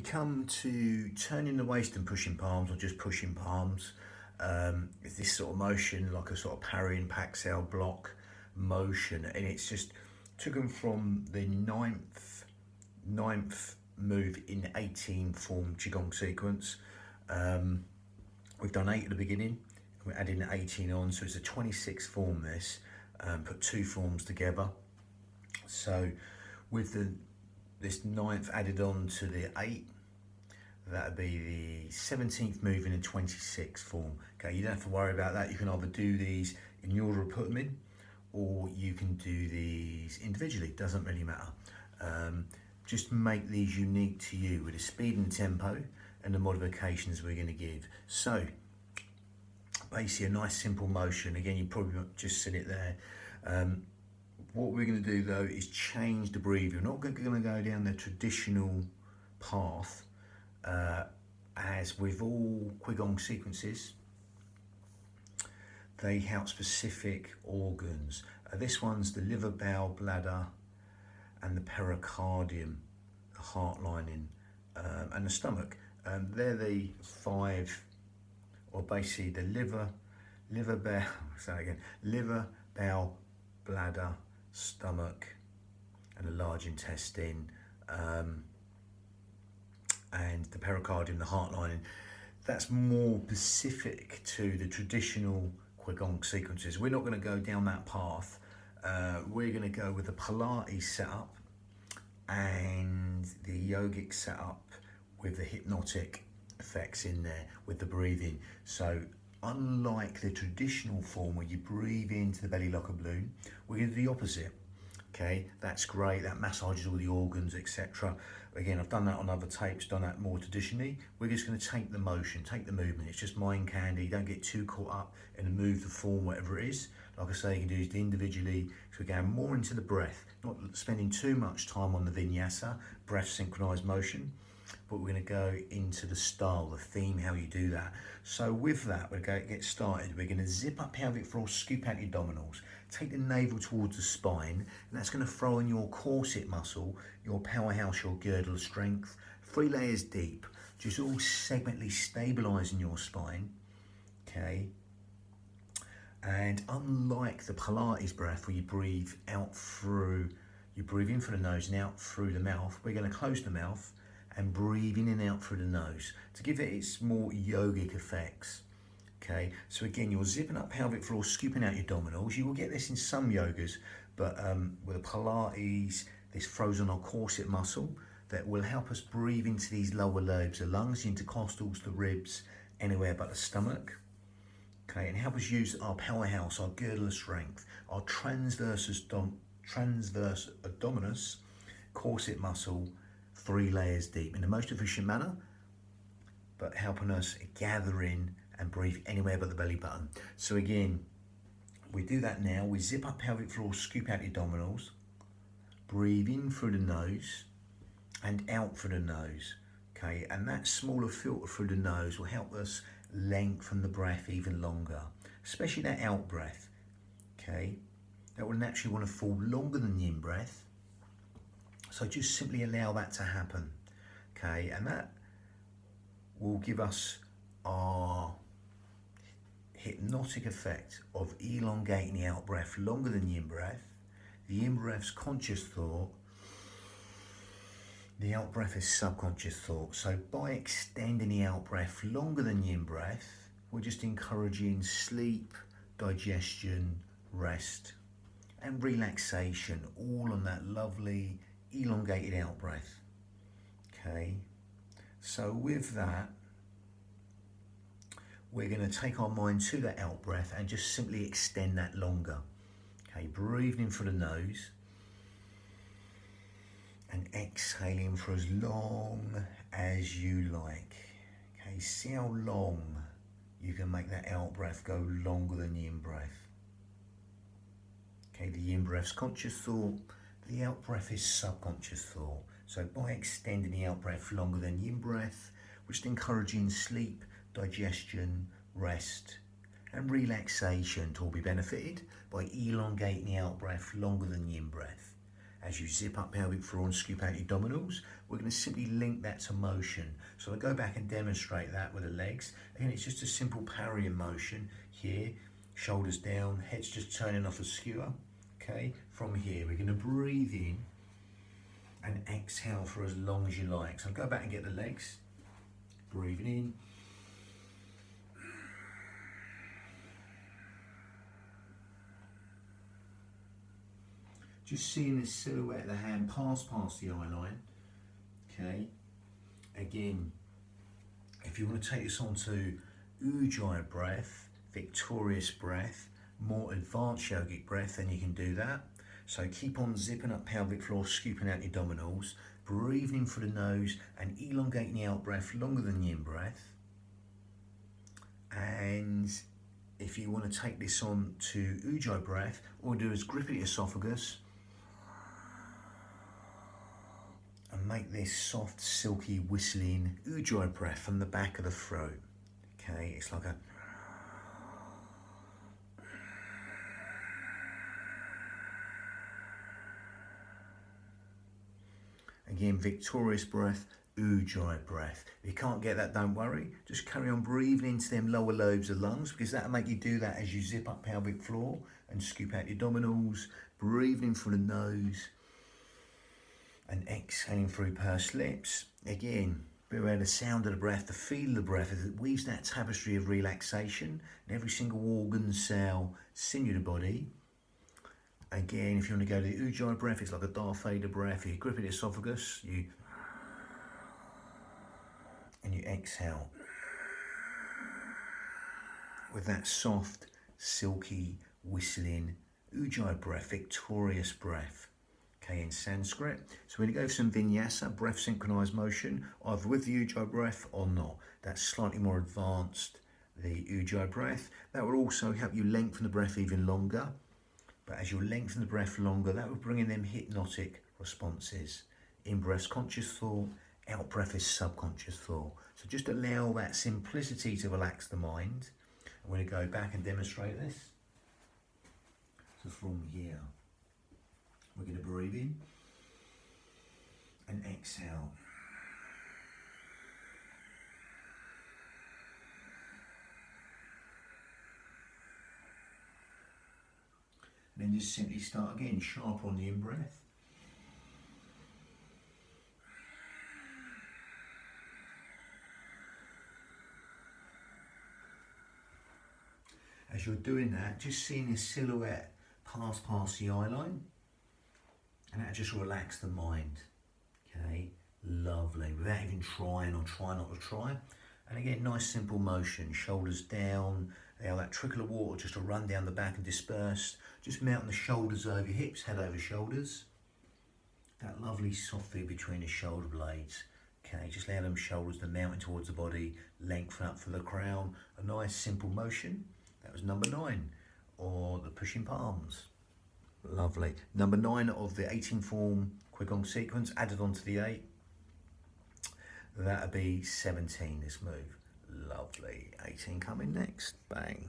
come to turning the waist and pushing palms, or just pushing palms. It's this sort of motion, like a sort of parrying paxel block motion, and it's just took them from the ninth move in 18 form qigong sequence. We've done 8 at the beginning, we're adding 18 on, so it's a 26 form this. Put 2 forms together, so with this 9th added on to the 8, that would be the 17th move in a 26 form. Okay, you don't have to worry about that. You can either do these in the order of put them in, or you can do these individually. Doesn't really matter. Just make these unique to you with the speed and tempo and the modifications we're going to give. So basically a nice simple motion. Again, you probably just seen it there. What we're going to do though is change the breathing. We're not going to go down the traditional path. As with all qigong sequences, they help specific organs. This one's the liver, bowel, bladder, and the pericardium, the heart lining, and the stomach. They're the 5, or basically the liver, bowel, say again, liver, bowel, bladder, stomach, and the large intestine. And the pericardium, the heart lining. That's more specific to the traditional qigong sequences. We're not going to go down that path. We're going to go with the Pilates setup and the yogic setup with the hypnotic effects in there with the breathing. So unlike the traditional form where you breathe into the belly like a balloon, we're going to do the opposite. Okay, that's great, that massages all the organs, etc. Again, I've done that on other tapes, done that more traditionally. We're just going to take the motion, take the movement. It's just mind candy. Don't get too caught up in the move, the form, whatever it is. Like I say, you can do it individually. So we're going more into the breath, not spending too much time on the vinyasa, breath synchronized motion, but we're going to go into the style, the theme, how you do that. So with that, we're going to get started. We're going to zip up pelvic floor, scoop out your abdominals, take the navel towards the spine, and that's going to throw in your corset muscle, your powerhouse, your girdle strength, 3 layers deep, just all segmentally stabilizing your spine. Okay. And unlike the Pilates breath where you breathe out through, you breathe in through the nose and out through the mouth, we're going to close the mouth and breathe in and out through the nose to give it its more yogic effects. Okay, so again, you're zipping up pelvic floor, scooping out your abdominals. You will get this in some yogas, but with the Pilates, this throws on our corset muscle that will help us breathe into these lower lobes, the lungs, the intercostals, the ribs, anywhere but the stomach. Okay, and help us use our powerhouse, our girdle strength, our transverse abdominis, corset muscle, 3 layers deep in the most efficient manner, but helping us gather in and breathe anywhere but the belly button. So again, we do that now. We zip up pelvic floor, scoop out the abdominals, breathe in through the nose and out through the nose. Okay, and that smaller filter through the nose will help us lengthen the breath even longer, especially that out breath. Okay, that will naturally want to fall longer than the in breath. So just simply allow that to happen. Okay, and that will give us our hypnotic effect of elongating the out breath longer than the in breath. The in breath's conscious thought, the out breath is subconscious thought. So by extending the out breath longer than the in breath, we're just encouraging sleep, digestion, rest, and relaxation, all on that lovely elongated out breath. Okay, so with that, we're going to take our mind to that out breath and just simply extend that longer. Okay, breathing in through the nose and exhaling for as long as you like. Okay, see how long you can make that out breath go longer than the in breath. Okay, the in breath's conscious thought, the out breath is subconscious thought. So by extending the out breath longer than the in breath, we're just encouraging sleep, digestion, rest, and relaxation to all be benefited by elongating the out breath longer than the in breath. As you zip up pelvic floor and scoop out your abdominals, we're going to simply link that to motion. So I'll go back and demonstrate that with the legs. Again, it's just a simple parrying motion here, shoulders down, head's just turning off the skewer. Okay, from here, we're going to breathe in and exhale for as long as you like. So I'll go back and get the legs, breathing in. Just seeing the silhouette of the hand pass past the eye line. Okay. Again, if you want to take this on to Ujjayi breath, victorious breath, more advanced yogic breath, then you can do that. So keep on zipping up pelvic floor, scooping out your abdominals, breathing in through the nose and elongating the out breath longer than the in breath. And if you want to take this on to Ujjayi breath, all you do is grip at the esophagus and make this soft, silky, whistling Ujjayi breath from the back of the throat. Okay, it's like a... Again, victorious breath, Ujjayi breath. If you can't get that, don't worry. Just carry on breathing into them lower lobes of lungs, because that'll make you do that as you zip up pelvic floor and scoop out your abdominals, breathing in through the nose and exhaling through pursed lips. Again, be aware of the sound of the breath, the feel of the breath as it weaves that tapestry of relaxation in every single organ, cell, sinew of the body. Again, if you want to go to the Ujjayi breath, it's like a Darth Vader breath. You grip at the esophagus, and you exhale with that soft, silky, whistling Ujjayi breath, victorious breath. Okay, in Sanskrit. So we're going to go for some vinyasa, breath synchronized motion, either with the Ujjayi breath or not. That's slightly more advanced, the Ujjayi breath. That will also help you lengthen the breath even longer. But as you lengthen the breath longer, that will bring in them hypnotic responses. In breath's conscious thought, out breath is subconscious thought. So just allow that simplicity to relax the mind. I'm going to go back and demonstrate this. So from here, we're going to breathe in and exhale. And then just simply start again, sharp on the in-breath. As you're doing that, just seeing this silhouette pass past the eye line, and that just relax the mind. Okay, lovely, without even trying or try not to try. And again, nice simple motion, shoulders down, allow that trickle of water just to run down the back and disperse. Just melting the shoulders over your hips, head over shoulders. That lovely soft feel between the shoulder blades. Okay, just allow them shoulders to mount towards the body, lengthen up for the crown. A nice simple motion. That was number 9, or the pushing palms. Lovely. Number 9 of the 18 form qigong sequence added onto the 8. That'll be 17, this move. Lovely. 18 coming next. Bang.